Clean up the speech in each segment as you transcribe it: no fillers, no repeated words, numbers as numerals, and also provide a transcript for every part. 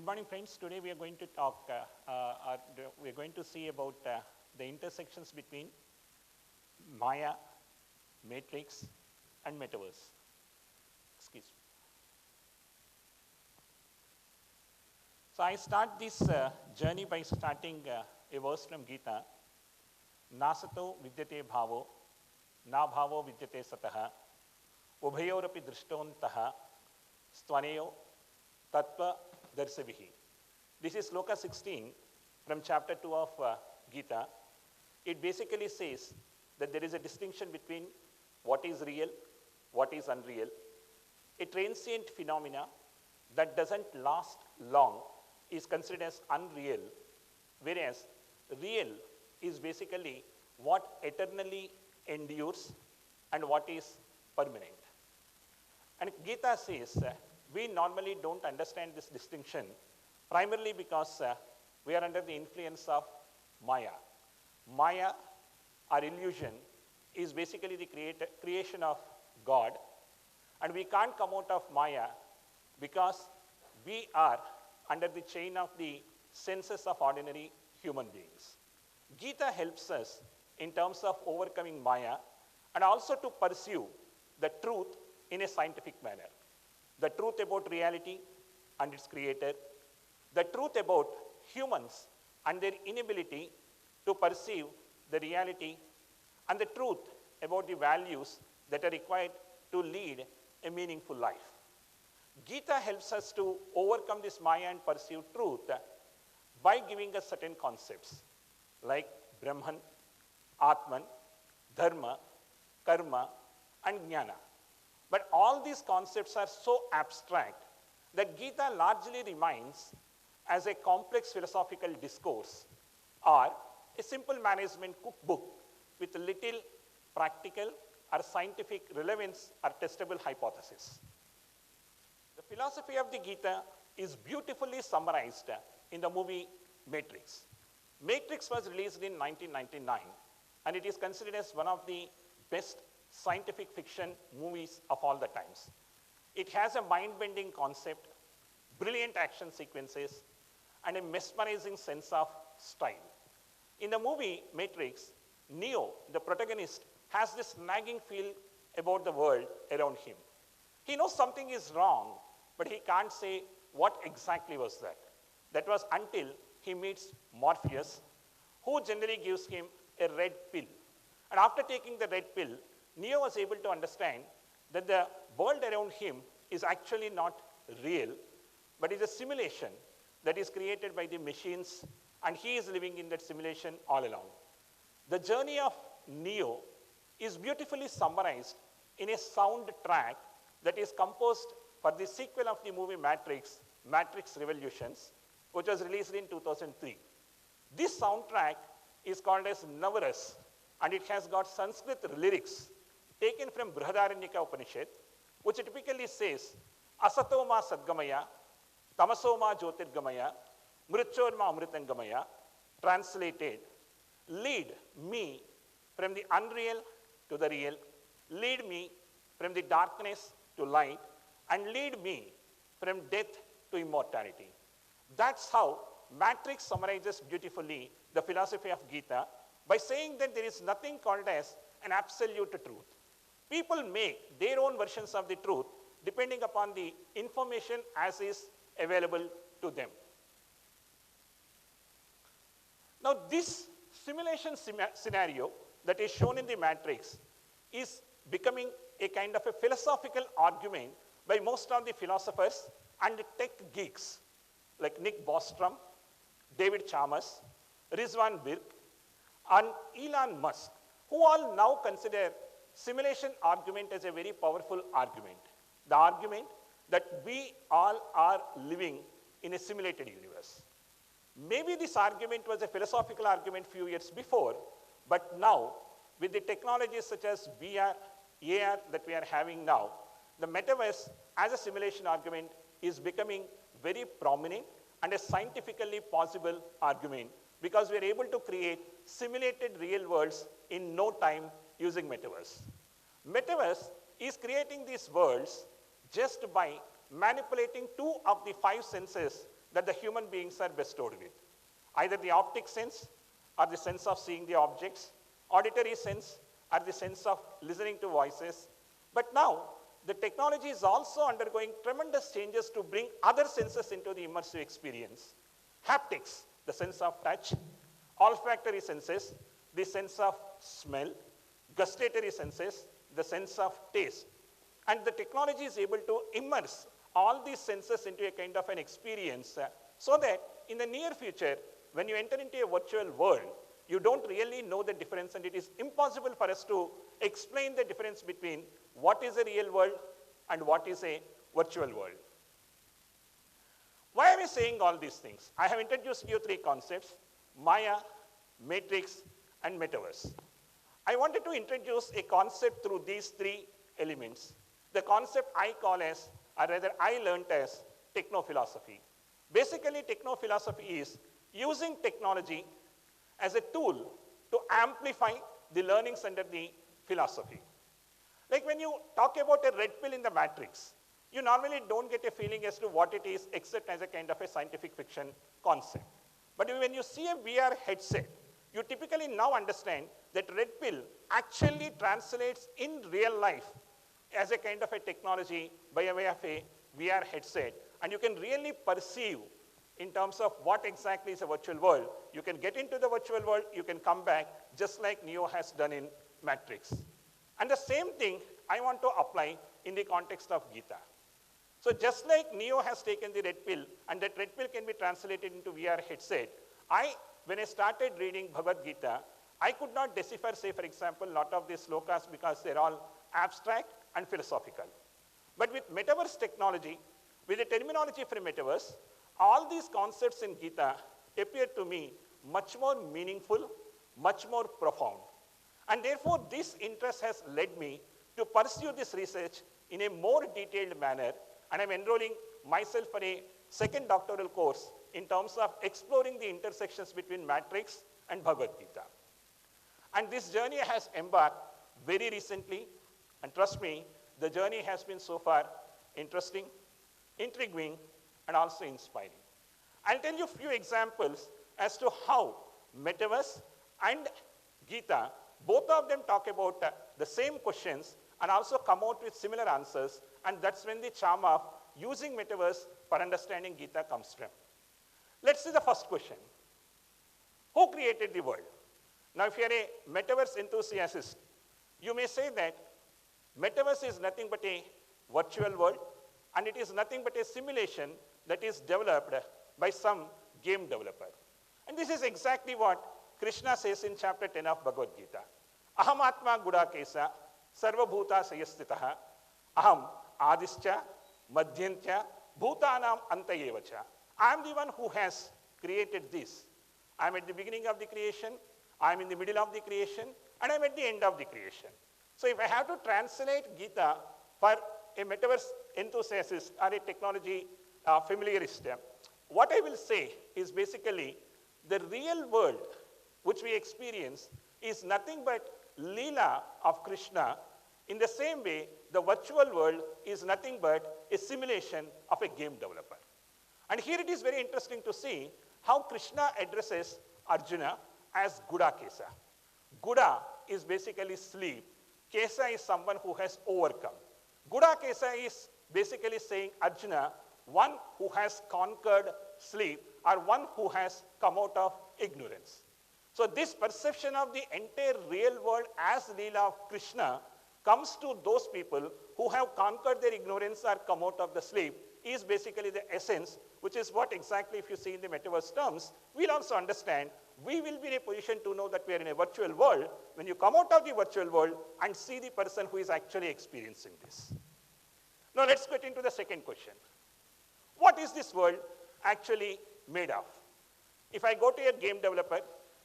morning, friends. Today we are going to we are going to see about the intersections between Maya, Matrix, and Metaverse. Excuse me. So I start this journey by starting a verse from Gita. Nasato vidyate bhavo, na bhavo vidyate sataha, ubhayorapi drishtontaha, stvaneyo tattva darsavihi. This is Sloka 16 from chapter 2 of Gita. It basically says that there is a distinction between what is real, what is unreal. A transient phenomena that doesn't last long is considered as unreal, whereas real is basically what eternally endures and what is permanent. And Gita says we normally don't understand this distinction primarily because we are under the influence of Maya. Maya, or illusion, is basically the creation of God, and we can't come out of Maya because we are under the chain of the senses of ordinary human beings. Gita helps us in terms of overcoming Maya and also to pursue the truth in a scientific manner. The truth about reality and its creator, the truth about humans and their inability to perceive the reality, and the truth about the values that are required to lead a meaningful life. Gita helps us to overcome this Maya and pursue truth by giving us certain concepts like Brahman, Atman, Dharma, Karma, and Jnana. But all these concepts are so abstract that Gita largely remains as a complex philosophical discourse or a simple management cookbook with little practical or scientific relevance or testable hypothesis. The philosophy of the Gita is beautifully summarized in the movie Matrix. Matrix was released in 1999, and it is considered as one of the best scientific fiction movies of all the times. It has a mind-bending concept, brilliant action sequences, and a mesmerizing sense of style. In the movie Matrix, Neo, the protagonist, has this nagging feel about the world around him. He knows something is wrong, but he can't say what exactly was that. That was until he meets Morpheus, who generally gives him a red pill. And after taking the red pill, Neo was able to understand that the world around him is actually not real, but is a simulation that is created by the machines, and he is living in that simulation all along. The journey of Neo is beautifully summarized in a soundtrack that is composed for the sequel of the movie Matrix, Matrix Revolutions, which was released in 2003. This soundtrack is called as Navaras, and it has got Sanskrit lyrics taken from Brihadaranyaka Upanishad, which typically says, Asatoma Sadgamaya, Tamasoma Jyotirgamaya, Mrityorma Amritangamaya, translated, lead me from the unreal to the real, lead me from the darkness to light, and lead me from death to immortality. That's how Matrix summarizes beautifully the philosophy of Gita by saying that there is nothing called as an absolute truth. People make their own versions of the truth depending upon the information as is available to them. Now, this simulation scenario that is shown in the Matrix is becoming a kind of a philosophical argument by most of the philosophers and the tech geeks like Nick Bostrom, David Chalmers, Rizwan Birk, and Elon Musk, who all now consider simulation argument as a very powerful argument. The argument that we all are living in a simulated universe. Maybe this argument was a philosophical argument few years before, but now, with the technologies such as VR, AR that we are having now, the metaverse as a simulation argument is becoming very prominent and a scientifically possible argument because we are able to create simulated real worlds in no time using metaverse. Metaverse is creating these worlds just by manipulating 2 of the 5 senses that the human beings are bestowed with. Either the optic sense, or the sense of seeing the objects, auditory sense, or the sense of listening to voices. But now, the technology is also undergoing tremendous changes to bring other senses into the immersive experience. Haptics, the sense of touch, olfactory senses, the sense of smell, gustatory senses, the sense of taste. And the technology is able to immerse all these senses into a kind of an experience so that in the near future, when you enter into a virtual world, you don't really know the difference, and it is impossible for us to explain the difference between what is a real world and what is a virtual world. Why am I saying all these things? I have introduced you three concepts: Maya, Matrix, and Metaverse. I wanted to introduce a concept through these three elements. The concept I call as, or rather I learned as, techno-philosophy. Basically, techno-philosophy is using technology as a tool to amplify the learnings under the philosophy. Like when you talk about a red pill in the matrix, you normally don't get a feeling as to what it is except as a kind of a scientific fiction concept. But when you see a VR headset, you typically now understand that red pill actually translates in real life as a kind of a technology by way of a VR headset. And you can really perceive in terms of what exactly is a virtual world. You can get into the virtual world, you can come back, just like Neo has done in Matrix. And the same thing I want to apply in the context of Gita. So just like Neo has taken the red pill, and that red pill can be translated into VR headset, when I started reading Bhagavad Gita, I could not decipher, say, for example, a lot of these slokas because they're all abstract and philosophical. But with Metaverse technology, with the terminology for Metaverse, all these concepts in Gita appear to me much more meaningful, much more profound. And therefore, this interest has led me to pursue this research in a more detailed manner, and I'm enrolling myself for a second doctoral course in terms of exploring the intersections between Matrix and Bhagavad Gita. And this journey has embarked very recently, and trust me, the journey has been so far interesting, intriguing, and also inspiring. I'll tell you a few examples as to how Metaverse and Gita, both of them talk about the same questions and also come out with similar answers, and that's when the charm of using Metaverse for understanding Gita comes from. Let's see the first question. Who created the world? Now, if you're a Metaverse enthusiast, you may say that Metaverse is nothing but a virtual world, and it is nothing but a simulation that is developed by some game developer. And this is exactly what Krishna says in chapter 10 of Bhagavad Gita. Aham atma gudakesa sarvabhuta sayastitaha aham adischa madhyantya bhutanam antayevacha. I am the one who has created this. I am at the beginning of the creation, I am in the middle of the creation, and I am at the end of the creation. So if I have to translate Gita for a Metaverse enthusiast or a technology familiarist, what I will say is basically the real world which we experience is nothing but Leela of Krishna. In the same way, the virtual world is nothing but a simulation of a game developer. And here it is very interesting to see how Krishna addresses Arjuna as Guda Kesa. Guda is basically sleep. Kesa is someone who has overcome. Guda Kesa is basically saying Arjuna, one who has conquered sleep, or one who has come out of ignorance. So this perception of the entire real world as Leela of Krishna comes to those people who have conquered their ignorance or come out of the sleep, is basically the essence, which is what exactly, if you see in the Metaverse terms, we'll also understand. We will be in a position to know that we are in a virtual world when you come out of the virtual world and see the person who is actually experiencing this. Now let's get into the second question. What is this world actually made of? If I go to a game developer,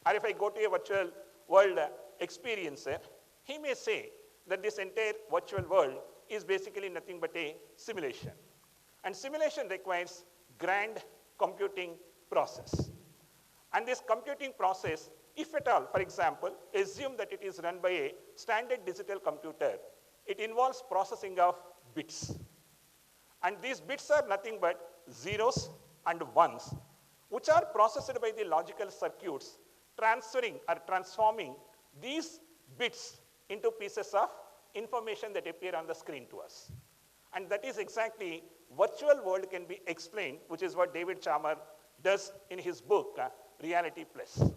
or if I go to a virtual world experiencer, he may say that this entire virtual world is basically nothing but a simulation. And simulation requires grand computing process. And this computing process, if at all, for example, assume that it is run by a standard digital computer, it involves processing of bits. And these bits are nothing but zeros and ones, which are processed by the logical circuits, transferring or transforming these bits into pieces of information that appear on the screen to us. And that is exactly virtual world can be explained, which is what David Chalmers does in his book, Reality Plus.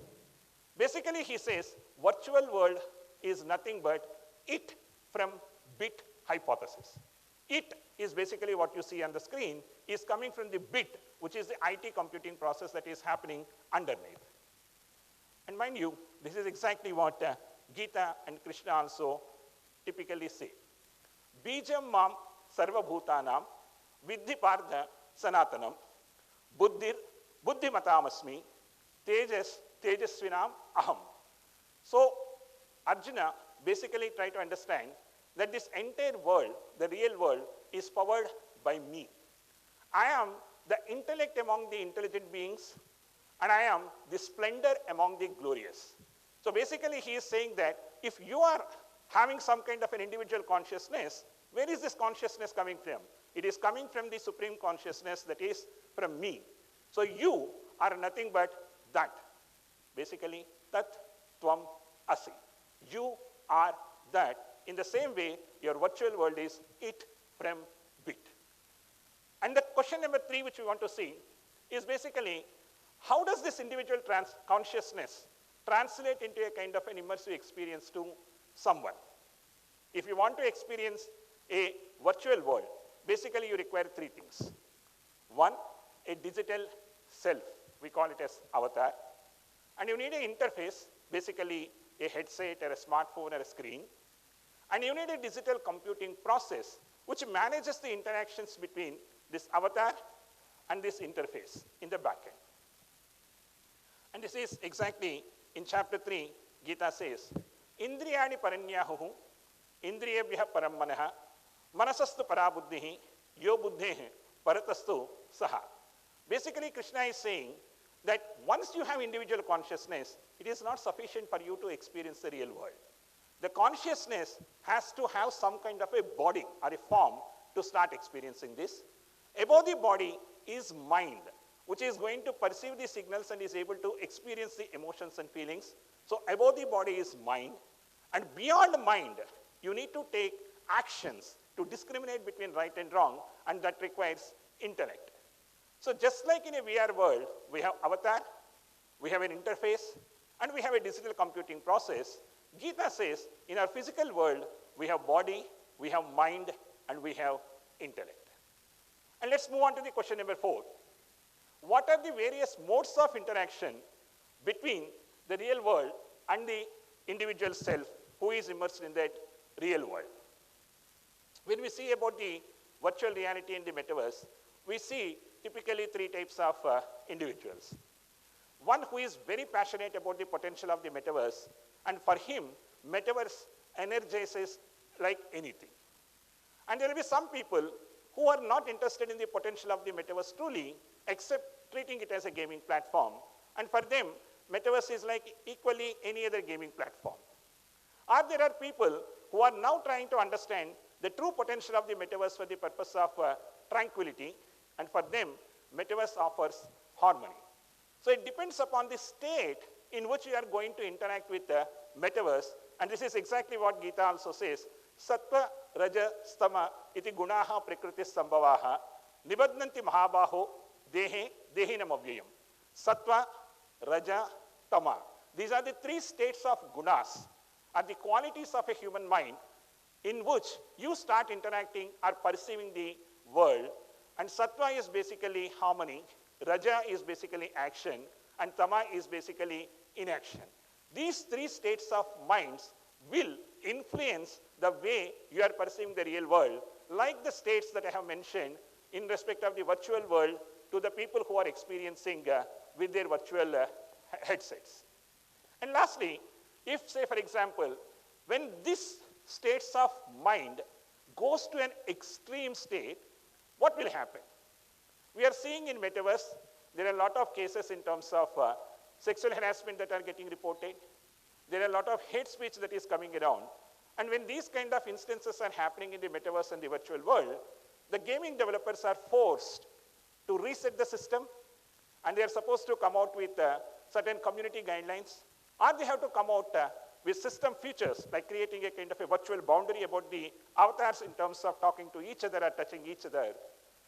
Basically, he says virtual world is nothing but it from bit hypothesis. It is basically what you see on the screen is coming from the bit, which is the IT computing process that is happening underneath. And mind you, this is exactly what Gita and Krishna also typically say. Bijam mam sarva bhutanam vidhi partha sanatanam buddhimatamasmi tejasvinam aham. So Arjuna basically tried to understand that this entire world, the real world, is powered by me. I am the intellect among the intelligent beings, and I am the splendor among the glorious. So basically he is saying that if you are having some kind of an individual consciousness, where is this consciousness coming from? It is coming from the supreme consciousness that is from me. So you are nothing but that. Basically, tat tvam asi. You are that. In the same way, your virtual world is it from bit. And the question number 3, which we want to see, is basically, how does this individual consciousness translate into a kind of an immersive experience to someone? If you want to experience a virtual world, basically you require 3 things. 1, a digital self. We call it as avatar. And you need an interface, basically a headset or a smartphone or a screen. And you need a digital computing process which manages the interactions between this avatar and this interface in the backend. And this is exactly in chapter 3, Gita says, Indriyani paranyahuhu, indriyabhya parammanaha, manasastu parabuddhihi, yo buddhehe, paratastu saha. Basically, Krishna is saying that once you have individual consciousness, it is not sufficient for you to experience the real world. The consciousness has to have some kind of a body or a form to start experiencing this. Above the body is mind, which is going to perceive the signals and is able to experience the emotions and feelings. So above the body is mind. And beyond mind, you need to take actions to discriminate between right and wrong, and that requires intellect. So just like in a VR world, we have avatar, we have an interface, and we have a digital computing process. Gita says, in our physical world, we have body, we have mind, and we have intellect. And let's move on to the question number 4. What are the various modes of interaction between the real world and the individual self who is immersed in that real world? When we see about the virtual reality and the metaverse, we see typically 3 types of individuals. One who is very passionate about the potential of the metaverse, and for him, metaverse energizes like anything. And there will be some people who are not interested in the potential of the metaverse truly, except treating it as a gaming platform. And for them, metaverse is like equally any other gaming platform. Or there are people who are now trying to understand the true potential of the metaverse for the purpose of tranquility, and for them, metaverse offers harmony. So it depends upon the state in which you are going to interact with the metaverse, and this is exactly what Gita also says. Sattva, Raja, Stama, iti gunaha prakriti sambhavaha, nibadnanti mahabaho, dehe, dehinam avyayam. Sattva, Raja, Tama. These are the 3 states of gunas, are the qualities of a human mind in which you start interacting or perceiving the world. And Sattva is basically harmony, Raja is basically action, and Tama is basically inaction. These 3 states of minds will influence the way you are perceiving the real world, like the states that I have mentioned in respect of the virtual world to the people who are experiencing with their virtual headsets. And lastly, if, say, for example, when these states of mind goes to an extreme state, what will happen? We are seeing in metaverse, there are a lot of cases in terms of sexual harassment that are getting reported. There are a lot of hate speech that is coming around. And when these kind of instances are happening in the metaverse and the virtual world, the gaming developers are forced to reset the system and they are supposed to come out with certain community guidelines, or they have to come out with system features, like creating a kind of a virtual boundary about the avatars in terms of talking to each other or touching each other.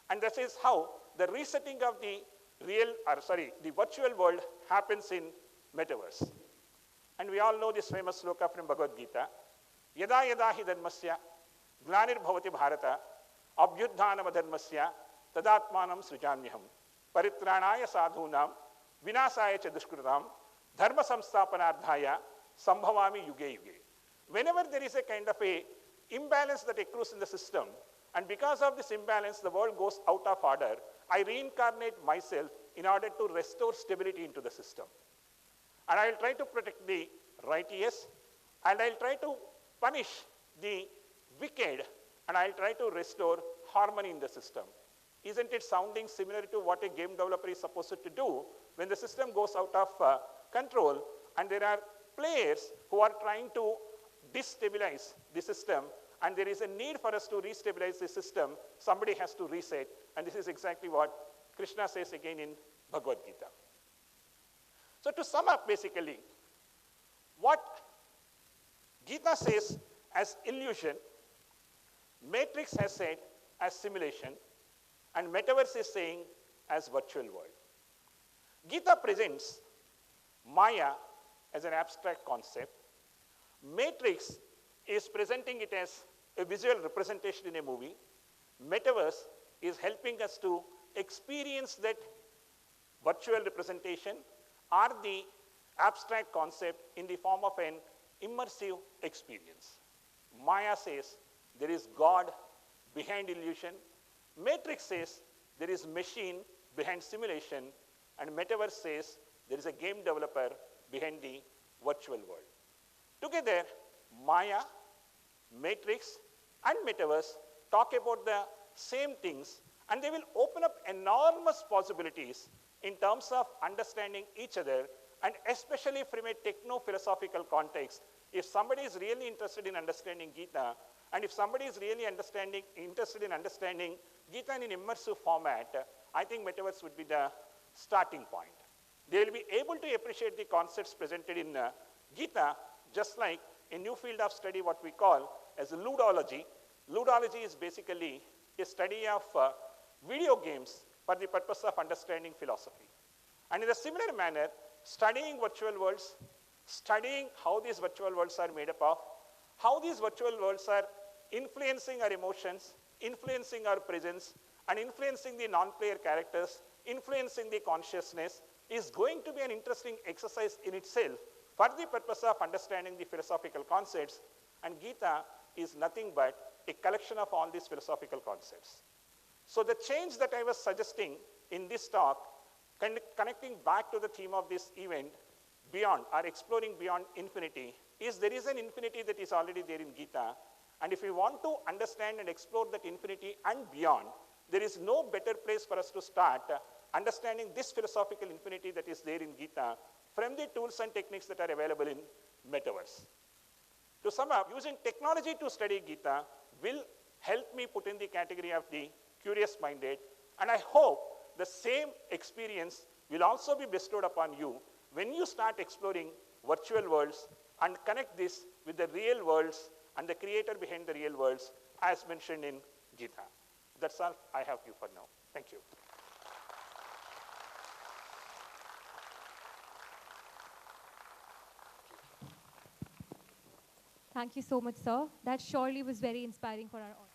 And this is how the resetting of the the virtual world happens in Metaverse. And we all know this famous sloka from Bhagavad Gita, Yada yada hi dharmasya, glanir bhavati bharata, abhyudhanam adharmasya, tadatmanam srijanyaham, paritranaya sadhunam, vinasaya cha dushkritam, dharma samsthapanardhaya, sambhavami yuge yuge. Whenever there is a kind of a imbalance that accrues in the system, and because of this imbalance, the world goes out of order, I reincarnate myself in order to restore stability into the system. And I will try to protect the righteous, and I will try to punish the wicked, and I will try to restore harmony in the system. Isn't it sounding similar to what a game developer is supposed to do when the system goes out of control, and there are players who are trying to destabilize the system, and there is a need for us to restabilize the system? Somebody has to reset, and this is exactly what Krishna says again in Bhagavad Gita. So to sum up, basically, what Gita says as illusion, Matrix has said as simulation, and Metaverse is saying as virtual world. Gita presents Maya as an abstract concept. Matrix is presenting it as a visual representation in a movie. Metaverse is helping us to experience that virtual representation or the abstract concept in the form of an immersive experience. Maya says there is God behind illusion. Matrix says there is machine behind simulation. And Metaverse says there is a game developer behind the virtual world. Together, Maya, Matrix, and Metaverse talk about the same things, and they will open up enormous possibilities in terms of understanding each other, and especially from a techno-philosophical context. If somebody is really interested in understanding Gita, and if somebody is really interested in understanding Gita in an immersive format, I think Metaverse would be the starting point. They will be able to appreciate the concepts presented in Gita, just like a new field of study, what we call as ludology. Ludology is basically a study of video games for the purpose of understanding philosophy. And in a similar manner, studying virtual worlds, studying how these virtual worlds are made up of, how these virtual worlds are influencing our emotions, influencing our presence, and influencing the non-player characters, influencing the consciousness, is going to be an interesting exercise in itself for the purpose of understanding the philosophical concepts. And Gita is nothing but a collection of all these philosophical concepts. So the change that I was suggesting in this talk, connecting back to the theme of this event, beyond or exploring beyond infinity, is there is an infinity that is already there in Gita. And if we want to understand and explore that infinity and beyond, there is no better place for us to start understanding this philosophical infinity that is there in Gita from the tools and techniques that are available in Metaverse. To sum up, using technology to study Gita will help me put in the category of the curious-minded, and I hope the same experience will also be bestowed upon you when you start exploring virtual worlds and connect this with the real worlds and the creator behind the real worlds, as mentioned in Gita. That's all I have for you for now. Thank you. Thank you so much, sir. That surely was very inspiring for our audience.